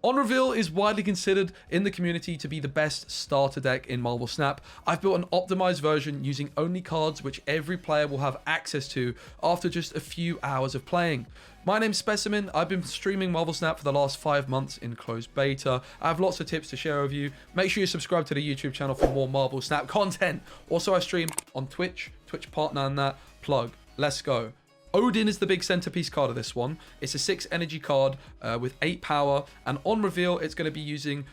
On Reveal is widely considered in the community to be the best starter deck in Marvel Snap. I've built an optimized version using only cards which every player will have access to after just a few hours of playing. My name's Specimen. I've been streaming Marvel Snap for the last 5 months in closed beta. I have lots of tips to share with you. Make sure you subscribe to the YouTube channel for more Marvel Snap content. Also, I stream on Twitch partner and that. Plug. Let's go. Odin is the big centerpiece card of this one. It's a 6 energy card with 8 power, and on reveal, it's going to be using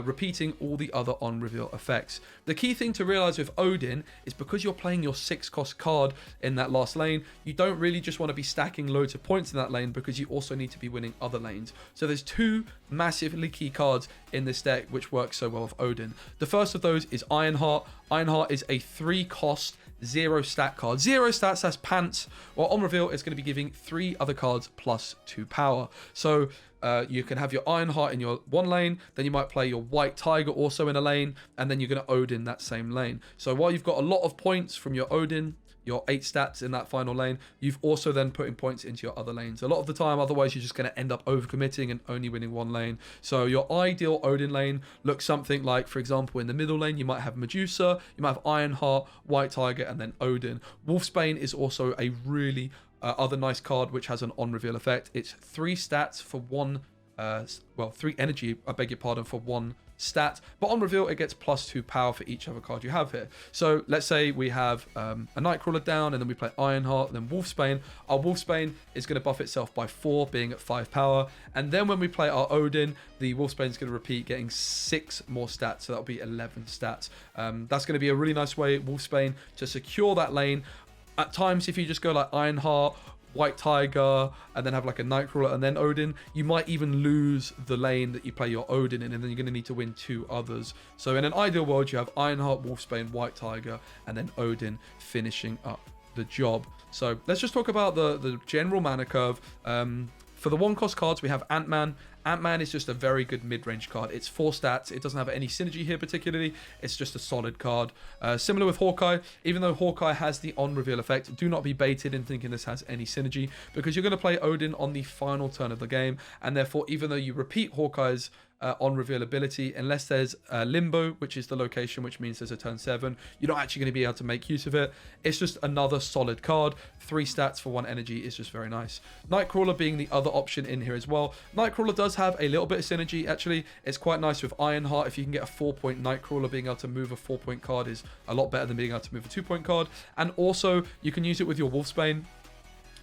repeating all the other on reveal effects. The key thing to realize with Odin is because you're playing your 6 cost card in that last lane, you don't really just want to be stacking loads of points in that lane because you also need to be winning other lanes. So there's 2 massively key cards in this deck which work so well with Odin. The first of those is Ironheart. Ironheart is a 3 cost 0 stat card. 0 stats, that's pants. Well, on reveal, it's going to be giving 3 other cards plus 2 power. So you can have your Ironheart in your one lane, then you might play your White Tiger also in a lane, and then you're going to Odin that same lane. So while you've got a lot of points from your Odin, your 8 stats in that final lane, you've also then putting points into your other lanes. A lot of the time, otherwise, you're just going to end up overcommitting and only winning one lane. So your ideal Odin lane looks something like, for example, in the middle lane, you might have Medusa, you might have Ironheart, White Tiger, and then Odin. Wolfsbane is also a really other nice card which has an on-reveal effect. It's 3 stats for 1, 3 energy, I beg your pardon, for 1 stat, but on reveal it gets plus 2 power for each other card you have here. So let's say we have a Nightcrawler down, and then we play Ironheart, then Wolfsbane. Our Wolfsbane is going to buff itself by 4, being at 5 power, and then when we play our Odin, the Wolfsbane is going to repeat, getting 6 more stats, so that'll be 11 stats. That's going to be a really nice way, Wolfsbane, to secure that lane. At times, if you just go like Ironheart, White Tiger, and then have like a Nightcrawler and then Odin, you might even lose the lane that you play your Odin in, and then you're going to need to win 2 others. So in an ideal world, you have Ironheart, Wolfsbane, White Tiger, and then Odin finishing up the job. So let's just talk about the general mana curve. For the 1 cost cards, we have Ant-Man. Ant-Man is just a very good mid-range card. It's 4 stats. It doesn't have any synergy here particularly. It's just a solid card. Similar with Hawkeye, even though Hawkeye has the on-reveal effect, do not be baited in thinking this has any synergy, because you're going to play Odin on the final turn of the game, and therefore, even though you repeat Hawkeye's on-reveal ability, unless there's Limbo, which is the location, which means there's a turn 7, you're not actually going to be able to make use of it. It's just another solid card. 3 stats for 1 energy is just very nice. Nightcrawler being the other option in here as well. Nightcrawler does have a little bit of synergy, actually. It's quite nice with Ironheart. If you can get a 4-point Nightcrawler, being able to move a 4-point card is a lot better than being able to move a 2-point card. And also, you can use it with your Wolfsbane.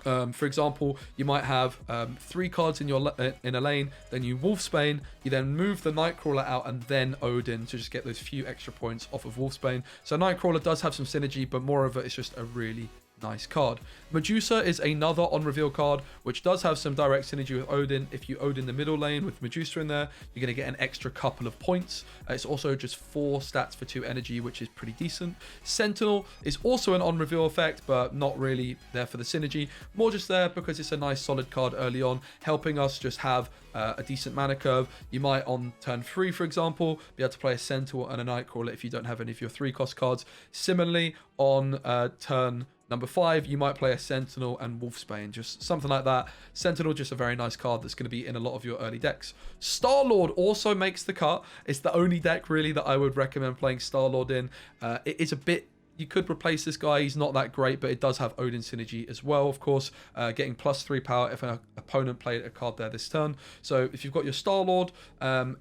For example, you might have 3 cards in your in a lane, then you Wolfsbane, you then move the Nightcrawler out, and then Odin to just get those few extra points off of Wolfsbane. So Nightcrawler does have some synergy, but moreover, it's just a really nice card. Medusa is another on reveal card which does have some direct synergy with Odin. If you Odin the middle lane with Medusa in there, you're going to get an extra couple of points. It's also just 4 stats for 2 energy, which is pretty decent. Sentinel is also an on reveal effect, but not really there for the synergy, more just there because it's a nice solid card early on, helping us just have a decent mana curve. You might on turn 3, for example, be able to play a Sentinel and a Nightcrawler if you don't have any of your 3 cost cards. Similarly, on turn number 5, you might play a Sentinel and Wolfsbane, just something like that. Sentinel, just a very nice card that's going to be in a lot of your early decks. Star-Lord also makes the cut. It's the only deck really that I would recommend playing Star-Lord in. It is a bit... You could replace this guy, he's not that great, but it does have Odin synergy as well, of course, getting plus 3 power if an opponent played a card there this turn. So if you've got your Star-Lord,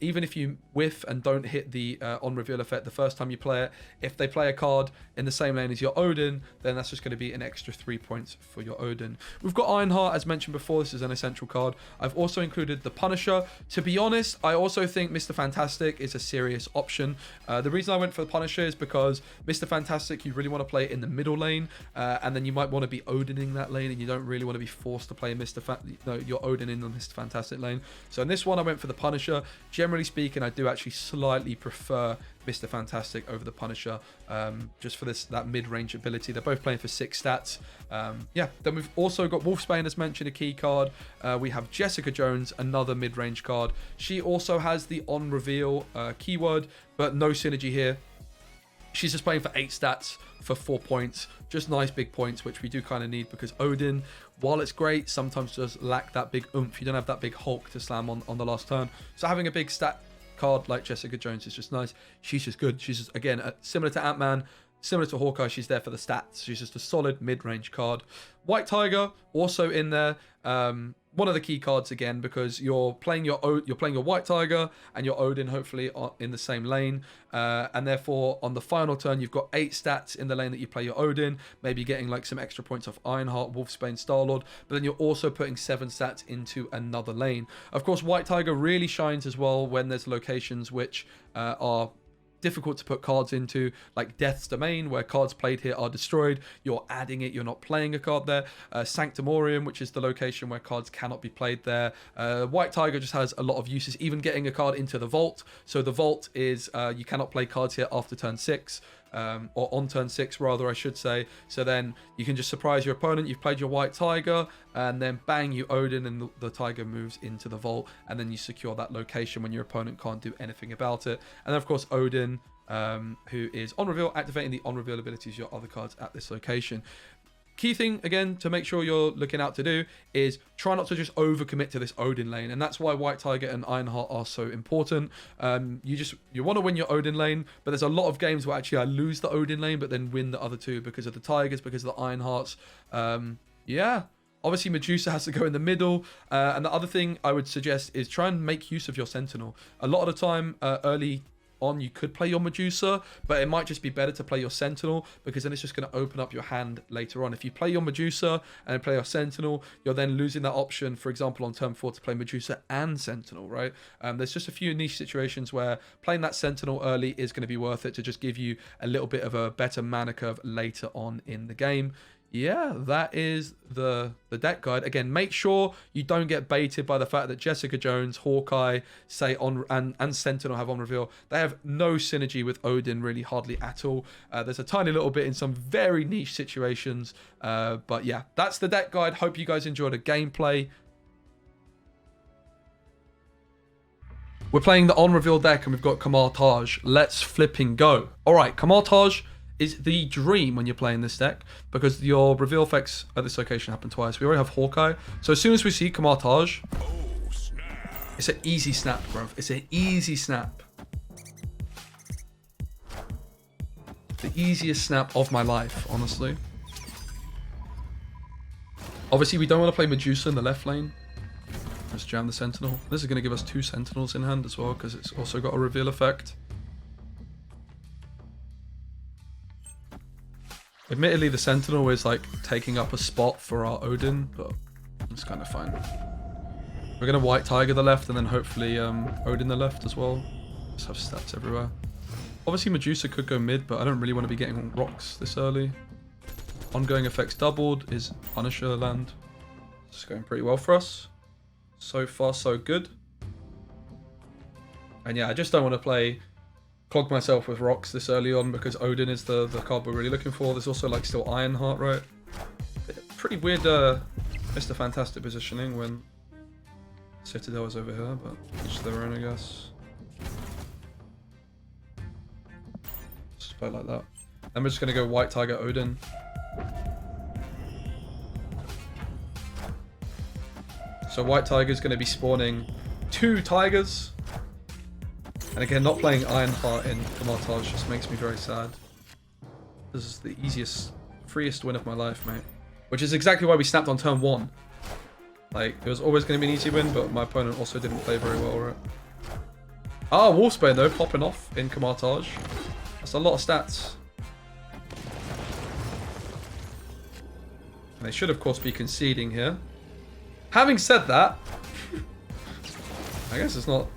even if you whiff and don't hit the on-reveal effect the first time you play it, if they play a card in the same lane as your Odin, then that's just going to be an extra 3 points for your Odin. We've got Ironheart, as mentioned before, this is an essential card. I've also included the Punisher. To be honest, I also think Mr. Fantastic is a serious option. The reason I went for the Punisher is because Mr. Fantastic, you really want to play in the middle lane, and then you might want to be Odining that lane, and you don't really want to be forced to play your Odin in the Mr. Fantastic lane. So in this one, I went for the Punisher. Generally speaking, I do actually slightly prefer Mr. Fantastic over the Punisher, just for that mid-range ability. They're both playing for 6 stats. Yeah, then we've also got Wolfsbane, as mentioned, a key card. We have Jessica Jones, another mid-range card. She also has the on-reveal keyword, but no synergy here. She's just playing for 8 stats for 4 points. Just nice big points, which we do kind of need because Odin, while it's great, sometimes does lack that big oomph. You don't have that big Hulk to slam on the last turn. So having a big stat card like Jessica Jones is just nice. She's just good. She's just, again, similar to Ant-Man, similar to Hawkeye, she's there for the stats. She's just a solid mid-range card. White Tiger also in there. One of the key cards again because you're playing your White Tiger and your Odin hopefully in the same lane, and therefore on the final turn you've got 8 stats in the lane that you play your Odin, maybe getting like some extra points off Ironheart, Wolfsbane, Star-Lord, but then you're also putting 7 stats into another lane. Of course, White Tiger really shines as well when there's locations which are difficult to put cards into, like Death's Domain, where cards played here are destroyed. You're adding it, you're not playing a card there. Sanctumorium, which is the location where cards cannot be played there. White Tiger just has a lot of uses, even getting a card into the vault. So the vault is you cannot play cards here after turn 6. Or on turn 6 rather, I should say. So then you can just surprise your opponent. You've played your White Tiger and then bang, you Odin, and the Tiger moves into the vault, and then you secure that location when your opponent can't do anything about it. And then of course Odin, who is on reveal, activating the on reveal abilities your other cards at this location. Key thing, again, to make sure you're looking out to do is try not to just overcommit to this Odin lane. And that's why White Tiger and Ironheart are so important. You want to win your Odin lane, but there's a lot of games where actually I lose the Odin lane, but then win the other two because of the Tigers, because of the Ironhearts. Yeah. Obviously, Medusa has to go in the middle. And the other thing I would suggest is try and make use of your Sentinel. A lot of the time, early on, you could play your Medusa, but it might just be better to play your Sentinel because then it's just going to open up your hand later on. If you play your Medusa and play your Sentinel, you're then losing that option, for example, on turn 4 to play Medusa and Sentinel, right? There's just a few niche situations where playing that Sentinel early is going to be worth it to just give you a little bit of a better mana curve later on in the game. Yeah, that is the deck guide. Again, make sure you don't get baited by the fact that Jessica Jones, Hawkeye, and Sentinel have on reveal. They have no synergy with Odin, really, hardly at all. There's a tiny little bit in some very niche situations. But yeah, that's the deck guide. Hope you guys enjoyed the gameplay. We're playing the on reveal deck and we've got Kamar Taj. Let's flipping go. All right, Kamar Taj is the dream when you're playing this deck because your reveal effects at this location happen twice. We already have Hawkeye. So as soon as we see Kamar Taj, it's an easy snap, bro. It's an easy snap. The easiest snap of my life, honestly. Obviously, we don't want to play Medusa in the left lane. Let's jam the Sentinel. This is going to give us 2 Sentinels in hand as well because it's also got a reveal effect. Admittedly, the Sentinel is like taking up a spot for our Odin, but it's kind of fine. We're going to White Tiger the left and then hopefully Odin the left as well. Just have stats everywhere. Obviously, Medusa could go mid, but I don't really want to be getting rocks this early. Ongoing effects doubled is Punisher land. It's going pretty well for us. So far, so good. And yeah, I just don't want to clog myself with rocks this early on because Odin is the card we're really looking for. There's also like still Ironheart, right? Pretty weird Mr. Fantastic positioning when Citadel is over here, but each their own, I guess. Just play like that. Then we're just going to go White Tiger Odin. So White Tiger is going to be spawning 2 Tigers. And again, not playing Ironheart in Kamar Taj just makes me very sad. This is the easiest, freest win of my life, mate. Which is exactly why we snapped on turn 1. Like, it was always going to be an easy win, but my opponent also didn't play very well, right? Ah, Wolfsbane, though, popping off in Kamar Taj. That's a lot of stats. And they should, of course, be conceding here. Having said that, I guess it's not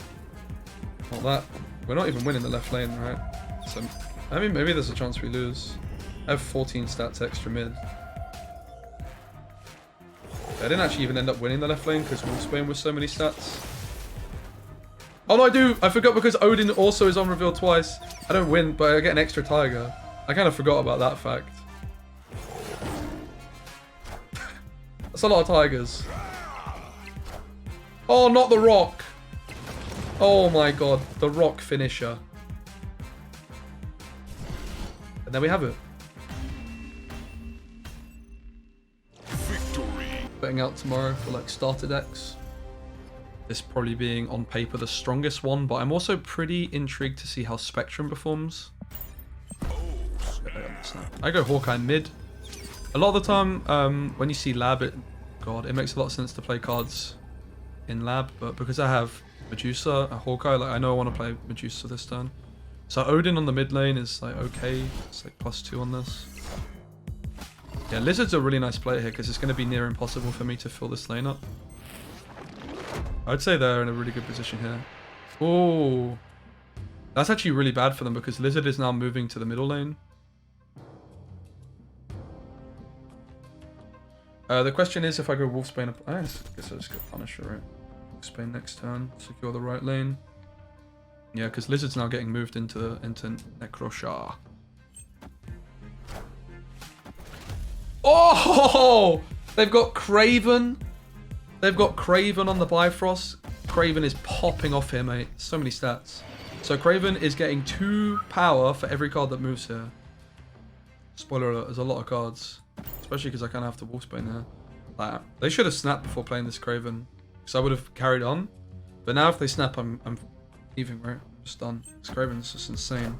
that. We're not even winning the left lane, right? So, I mean, maybe there's a chance we lose. I have 14 stats extra mid. I didn't actually even end up winning the left lane because Wolfsbane was so many stats. Oh no, I do! I forgot because Odin also is on reveal twice. I don't win, but I get an extra Tiger. I kind of forgot about that fact. That's a lot of Tigers. Oh, not the rock! Oh my god, the rock finisher. And there we have it. Victory. Putting out tomorrow for like starter decks. This probably being on paper the strongest one, but I'm also pretty intrigued to see how Spectrum performs. I go Hawkeye mid. A lot of the time, when you see lab, it makes a lot of sense to play cards in lab, but because I have Medusa, a Hawkeye, like I know I want to play Medusa this turn. So Odin on the mid lane is like okay, it's like +2 on this. Yeah, Lizard's a really nice player here because it's going to be near impossible for me to fill this lane up. I'd say they're in a really good position here. Oh, that's actually really bad for them because Lizard is now moving to the middle lane. The question is if I go Wolfsbane, I guess I'll just go Punisher, right? Wolfsbane next turn, secure the right lane. Yeah, because Lizard's now getting moved into Necroshar. Oh! They've got Craven. They've got Craven on the Bifrost. Craven is popping off here, mate. So many stats. So Craven is getting 2 power for every card that moves here. Spoiler alert, there's a lot of cards. Especially because I kind of have to Wolfsbane here. Like, they should have snapped before playing this Craven. Because I would have carried on. But now if they snap, I'm leaving, right? I'm just done. This Craven's just insane.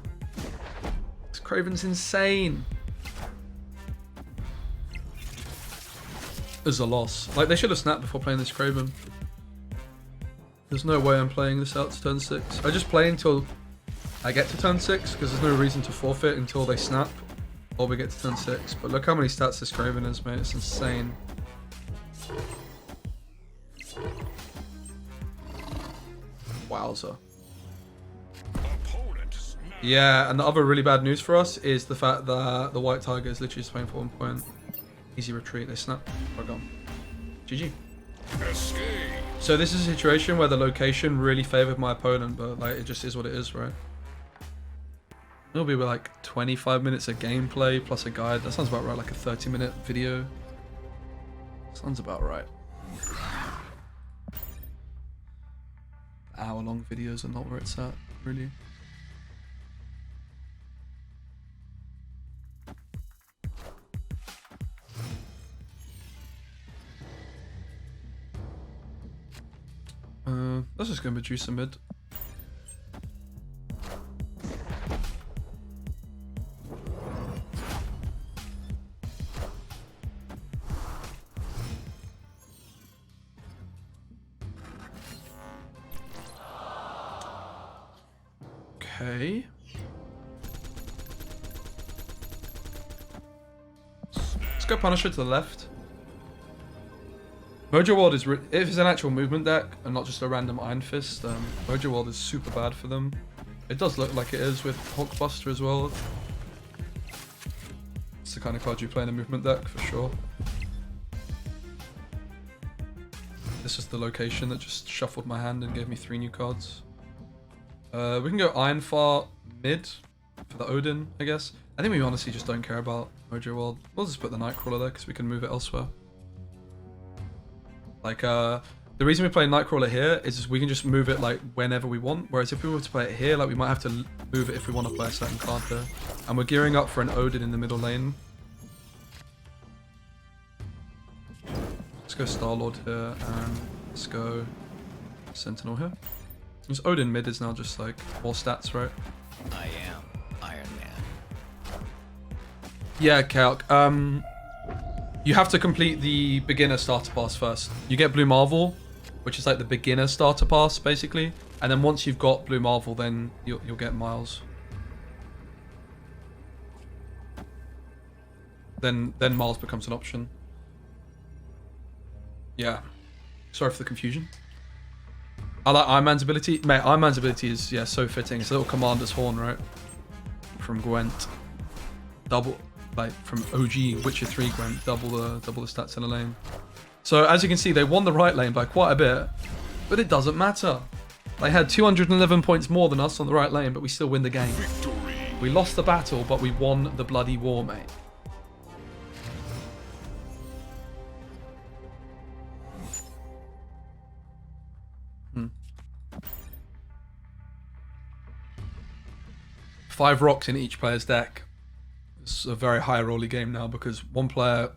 This Craven's insane. Is a loss. Like, they should have snapped before playing this Craven. There's no way I'm playing this out to turn 6. I just play until I get to turn 6, because there's no reason to forfeit until they snap, or we get to turn 6. But look how many stats this Craven is, mate. It's insane. Wowzer. Yeah, and the other really bad news for us is the fact that the White Tiger is literally just playing for 1 point. Easy retreat, they snap. We're gone. GG. Escape. So this is a situation where the location really favored my opponent, but like it just is what it is, right? It'll be like 25 minutes of gameplay plus a guide. That sounds about right, like a 30-minute video. Sounds about right. Hour-long videos are not where it's at, really. Let's just go Medusa mid. Okay. Let's go Punisher to the left. Mojo World is, if it's an actual movement deck and not just a random Iron Fist, Mojo World is super bad for them. It does look like it is with Hulkbuster as well. It's the kind of card you play in a movement deck for sure. This is the location that just shuffled my hand and gave me 3 new cards. We can go Ironheart mid for the Odin, I guess. I think we honestly just don't care about Mojo World. We'll just put the Nightcrawler there because we can move it elsewhere. Like, the reason we play Nightcrawler here is we can just move it, like, whenever we want. Whereas if we were to play it here, like, we might have to move it if we want to play a certain card there. And we're gearing up for an Odin in the middle lane. Let's go Star-Lord here, and let's go Sentinel here. This Odin mid is now just, like, more stats, right? I am Iron Man. Yeah, Kalk. You have to complete the beginner starter pass first. You get Blue Marvel, which is like the beginner starter pass, basically. And then once you've got Blue Marvel, then you'll get Miles. Then Miles becomes an option. Yeah. Sorry for the confusion. I like Iron Man's ability. Mate, Iron Man's ability is, yeah, so fitting. It's a little Commander's Horn, right? From Gwent. Double... like from OG Witcher 3 Gwent, double the stats in a lane. So as you can see, they won the right lane by quite a bit, but it doesn't matter. They had 211 points more than us on the right lane, but we still win the game. Victory. We lost the battle, but we won the bloody war, mate. Five rocks in each player's deck. It's a very high rolly game now because one player,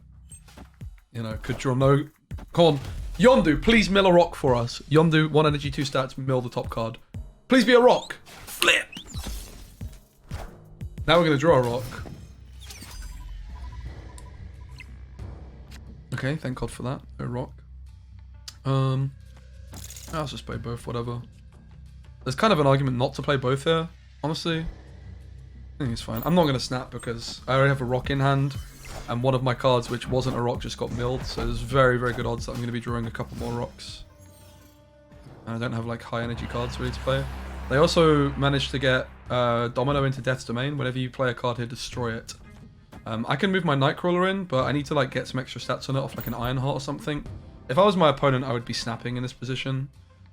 you know, could draw no... Come on. Yondu, please mill a rock for us. Yondu, 1 energy, 2 stats, mill the top card. Please be a rock. Flip. Now we're going to draw a rock. Okay, thank God for that. A rock. I'll just play both, whatever. There's kind of an argument not to play both here, honestly. I think it's fine. I'm not going to snap because I already have a rock in hand. And one of my cards, which wasn't a rock, just got milled. So there's very, very good odds that I'm going to be drawing a couple more rocks. And I don't have like high energy cards ready to play. They also managed to get Domino into Death's Domain. Whenever you play a card here, destroy it. I can move my Nightcrawler in, but I need to like get some extra stats on it off like an Ironheart or something. If I was my opponent, I would be snapping in this position.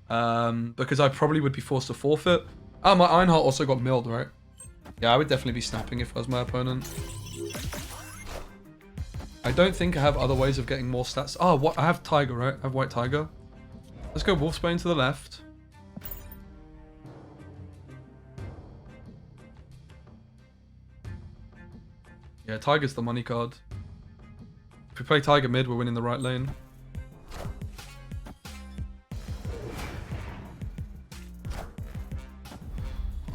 Because I probably would be forced to forfeit. Oh, my Ironheart also got milled, right? Yeah, I would definitely be snapping if I was my opponent. I don't think I have other ways of getting more stats. Oh, what? I have Tiger, right? I have White Tiger. Let's go Wolfsbane to the left. Yeah, Tiger's the money card. If we play Tiger mid, we're winning the right lane.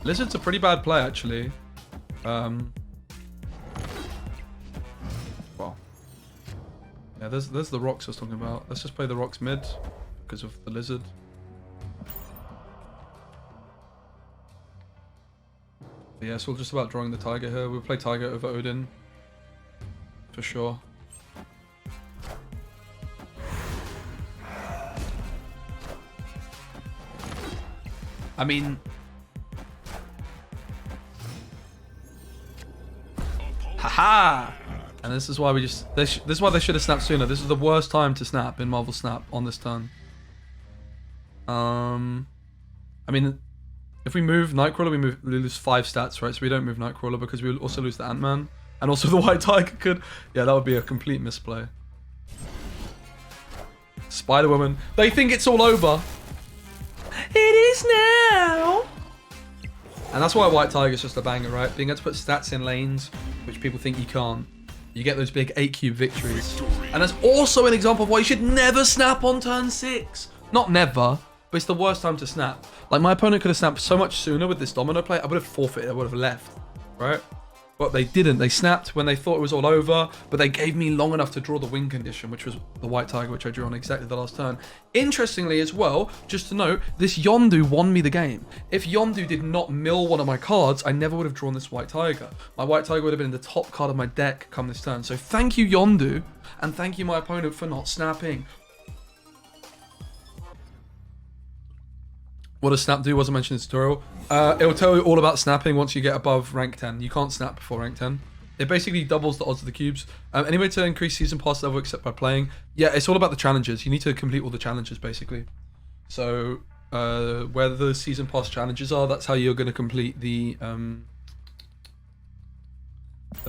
Lizard's a pretty bad play, actually. Well. Yeah, there's the rocks I was talking about. Let's just play the rocks mid because of the Lizard. But yeah, so we're just about drawing the Tiger here. We'll play Tiger over Odin. For sure. I mean... Haha! And this is why we just... This is why they should have snapped sooner. This is the worst time to snap in Marvel Snap on this turn. I mean, if we move Nightcrawler, we lose 5 stats, right? So we don't move Nightcrawler because we also lose the Ant-Man. And also the White Tiger could... Yeah, that would be a complete misplay. Spider-Woman. They think it's all over. It is now! And that's why White Tiger is just a banger, right? Being able to put stats in lanes, which people think you can't. You get those big 8-cube victories. And that's also an example of why you should never snap on turn 6. Not never, but it's the worst time to snap. Like, my opponent could have snapped so much sooner with this domino play. I would have forfeited, I would have left, right? But they didn't. They snapped when they thought it was all over, but they gave me long enough to draw the win condition, which was the White Tiger, which I drew on exactly the last turn. Interestingly as well, just to note, this Yondu won me the game. If Yondu did not mill one of my cards, I never would have drawn this White Tiger. My White Tiger would have been in the top card of my deck come this turn. So thank you, Yondu, and thank you, my opponent, for not snapping. What does snap do? Wasn't mentioned in the tutorial. It will tell you all about snapping once you get above rank 10. You can't snap before rank 10. It basically doubles the odds of the cubes. Any way to increase season pass level except by playing? Yeah, it's all about the challenges. You need to complete all the challenges, basically. So, where the season pass challenges are, that's how you're going to complete the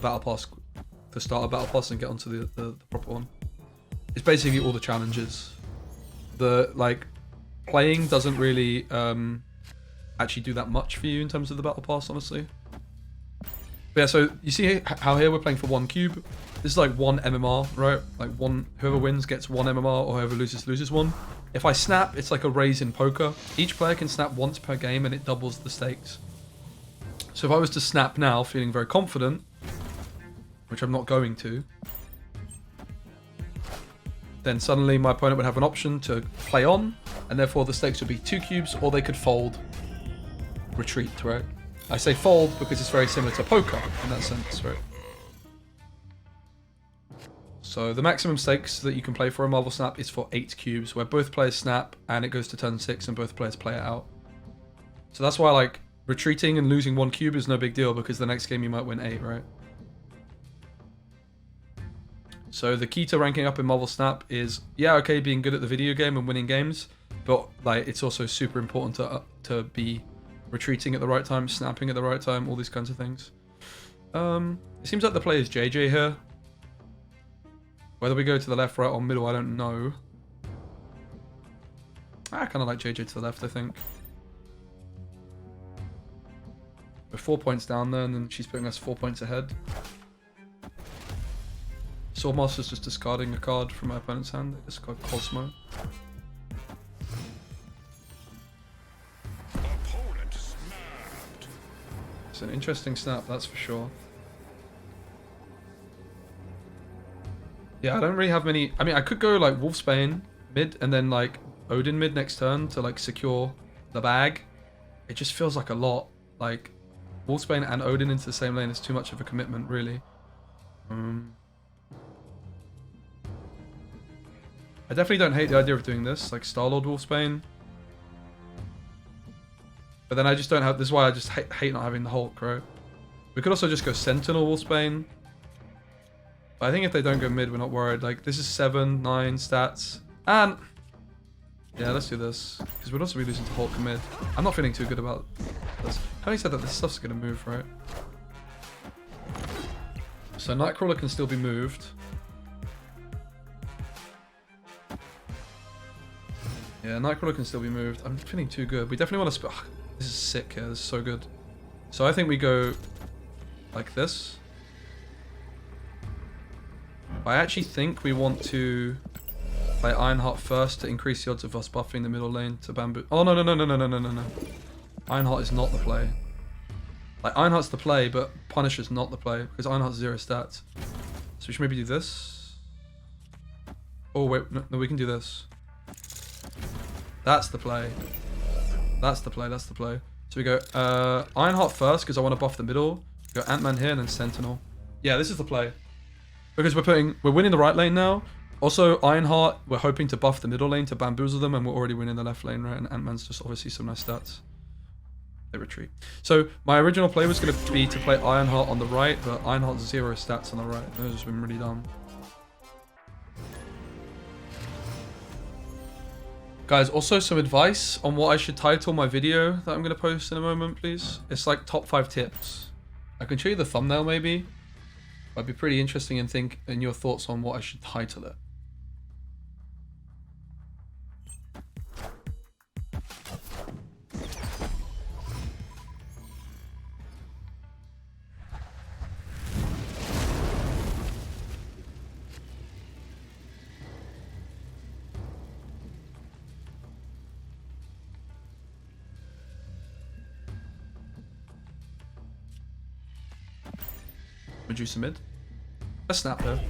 battle pass, the starter battle pass, and get onto the proper one. It's basically all the challenges. Playing doesn't really actually do that much for you in terms of the battle pass, honestly. But yeah, so you see how here we're playing for 1 cube. This is like 1 MMR, right? Like whoever wins gets 1 MMR, or whoever loses 1. If I snap, it's like a raise in poker. Each player can snap once per game, and it doubles the stakes. So if I was to snap now, feeling very confident, which I'm not going to, then suddenly my opponent would have an option to play on, and therefore the stakes would be 2 cubes, or they could fold, retreat, right? I say fold because it's very similar to poker in that sense, right? So the maximum stakes that you can play for a Marvel Snap is for 8 cubes, where both players snap and it goes to turn 6 and both players play it out. So that's why, like, retreating and losing 1 cube is no big deal, because the next game you might win 8, right? So the key to ranking up in Marvel Snap is, yeah, okay, being good at the video game and winning games, but like it's also super important to be retreating at the right time, snapping at the right time, all these kinds of things. It seems like the play is JJ here. Whether we go to the left, right, or middle, I don't know. I kind of like JJ to the left, I think. We're 4 points down there, and then she's putting us 4 points ahead. Swordmaster's just discarding a card from my opponent's hand. They discard Cosmo. Opponent snapped. It's an interesting snap, that's for sure. Yeah, I don't really have many. I mean, I could go like Wolfsbane mid and then like Odin mid next turn to like secure the bag. It just feels like a lot. Like Wolfsbane and Odin into the same lane is too much of a commitment, really. I definitely don't hate the idea of doing this, like Star-Lord Wolfsbane. But then I just don't have. This is why I just hate not having the Hulk, right? We could also just go Sentinel Wolfsbane. But I think if they don't go mid, we're not worried. Like, this is 7, 9 stats. And yeah, let's do this. Because we'd also be losing to Hulk mid. I'm not feeling too good about this. Having said that, this stuff's going to move, right? So Nightcrawler can still be moved. Yeah, Nightcrawler can still be moved. I'm feeling too good. We definitely want to... this is sick here. This is so good. So I think we go like this. I actually think we want to play Ironheart first to increase the odds of us buffing the middle lane to bamboo. Oh, no. Ironheart is not the play. Like, Ironheart's the play, but Punisher's not the play, because Ironheart's 0 stats. So we should maybe do this. Oh, wait. No, we can do this. That's the play. That's the play. That's the play. So we go Ironheart first, because I want to buff the middle. Go Ant-Man here, and then Sentinel. Yeah, this is the play. Because we're winning the right lane now. Also, Ironheart, we're hoping to buff the middle lane to bamboozle them, and we're already winning the left lane, right? And Ant-Man's just obviously some nice stats. They retreat. So my original play was going to be to play Ironheart on the right, but Ironheart's 0 stats on the right. That has just been really dumb. Guys, also some advice on what I should title my video that I'm going to post in a moment, please. It's like top 5 tips. I can show you the thumbnail maybe. I'd be pretty interesting in your thoughts on what I should title it. Medusa mid. Let's snap there.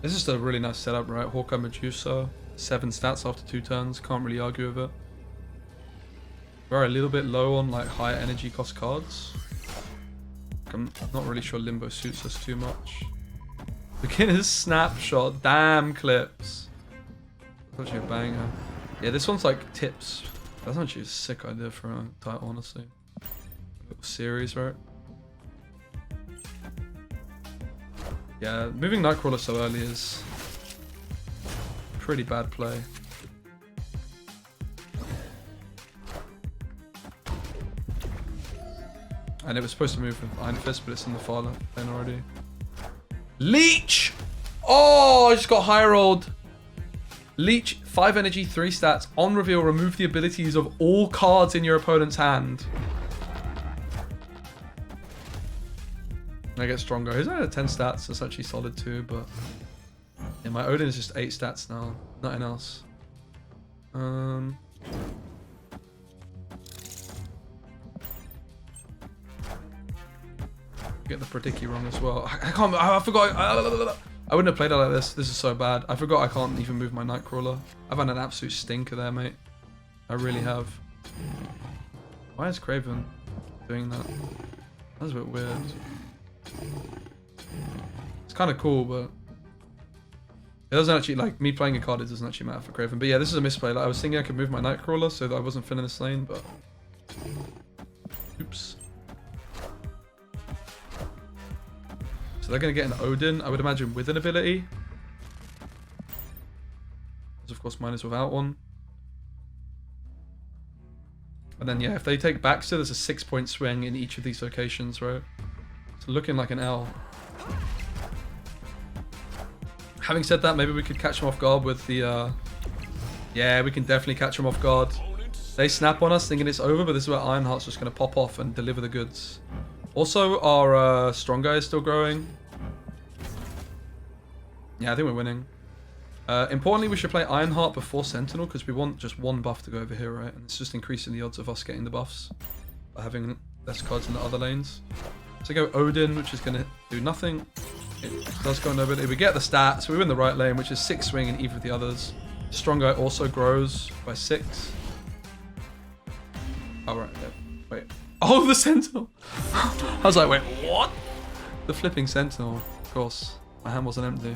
This is a really nice setup, right? Hawkeye Medusa. 7 stats after 2 turns. Can't really argue with it. We're a little bit low on like higher energy cost cards. I'm not really sure Limbo suits us too much. Beginner's snapshot. Damn clips. That's actually a banger. Yeah, this one's like tips. That's actually a sick idea for a title, honestly. A little series, right? Yeah, moving Nightcrawler so early is a pretty bad play. And it was supposed to move with Iron Fist, but it's in the far left lane already. Leech! Oh, I just got high rolled. Leech, 5 energy, 3 stats. On reveal, remove the abilities of all cards in your opponent's hand. I get stronger. He's only at 10 stats. That's actually solid too, but yeah, my Odin is just 8 stats now. Nothing else. Get the Predicki wrong as well. I can't. I forgot. I wouldn't have played it like this. This is so bad. I forgot I can't even move my Nightcrawler. I've had an absolute stinker there, mate. I really have. Why is Kraven doing that? That's a bit weird. It's kind of cool, but it doesn't actually, like, me playing a card, it doesn't actually matter for Kraven. But yeah, this is a misplay. Like, I was thinking I could move my Nightcrawler so that I wasn't filling this lane, but oops. So they're going to get an Odin, I would imagine, with an ability. Because of course mine is without one. And then yeah, if they take Baxter, there's a 6-point swing in each of these locations, right? Looking like an L. Having said that, maybe we could catch them off guard with the yeah, we can definitely catch them off guard. They snap on us thinking it's over, but this is where Ironheart's just going to pop off and deliver the goods. Also, our strong guy is still growing. Yeah, I think we're winning. Importantly, we should play Ironheart before Sentinel because we want just one buff to go over here, right? And it's just increasing the odds of us getting the buffs by having less cards in the other lanes. So go Odin, which is going to do nothing. It does go nobody. We get the stats. So we win the right lane, which is 6 swing in either of the others. Strong Guy also grows by 6. Oh, right. Yeah. Wait. Oh, the Sentinel. I was like, wait, what? The flipping Sentinel. Of course. My hand wasn't empty.